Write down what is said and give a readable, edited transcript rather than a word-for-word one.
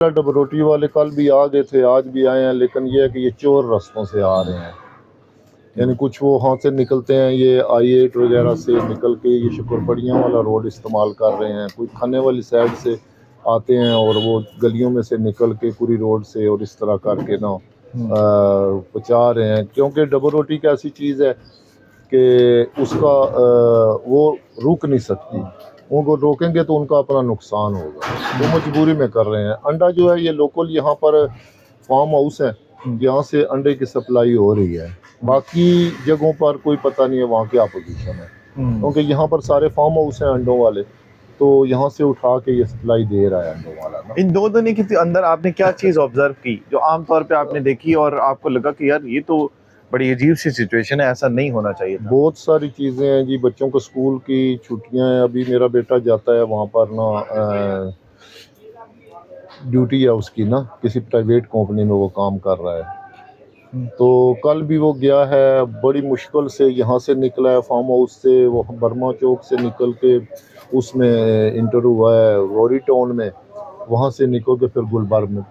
डबरोटी वाले कल भी आ गए थे, आज भी आए हैं, लेकिन ये है कि ये चोर रास्तों से आ रहे हैं। यानी कुछ वो वहाँ से निकलते हैं, ये I8 वगैरह से निकल के ये शुक्रपड़ियाँ वाला रोड इस्तेमाल कर रहे हैं, कोई खाने वाली साइड से आते हैं और वो गलियों में से निकल के पूरी रोड से और इस तरह करके ना पहुँचा रहे हैं। क्योंकि डबरोटी एक ऐसी चीज़ है कि उसका वो रुक नहीं सकती, उनको रोकेंगे तो उनका अपना नुकसान होगा, वो मजबूरी में कर रहे हैं। अंडा जो है ये लोकल यहाँ पर फार्म हाउस है, यहाँ से अंडे की सप्लाई हो रही है, बाकी जगहों पर कोई पता नहीं है वहाँ क्या पोजीशन है, क्योंकि यहाँ पर सारे फार्म हाउस हैं अंडों वाले, तो यहाँ से उठा के ये सप्लाई दे रहा है अंडों वाला ना। इन 2 दिन के अंदर आपने क्या चीज़ ऑब्जर्व की जो आम तौर पे आपने देखी और आपको लगा कि यार ये तो बड़ी अजीब सी सिचुएशन है, ऐसा नहीं होना चाहिए था? बहुत सारी चीज़ें हैं जी, बच्चों को स्कूल की छुट्टियां हैं, अभी मेरा बेटा जाता है वहाँ पर ना, ड्यूटी है उसकी ना, किसी प्राइवेट कंपनी में वो काम कर रहा है। तो कल भी वो गया है, बड़ी मुश्किल से यहाँ से निकला है फार्म हाउस से, वो बर्मा चौक से निकल के उसमें इंटर हुआ है गौरी टाउन में, वहाँ से निकल के फिर गुलबर्ग में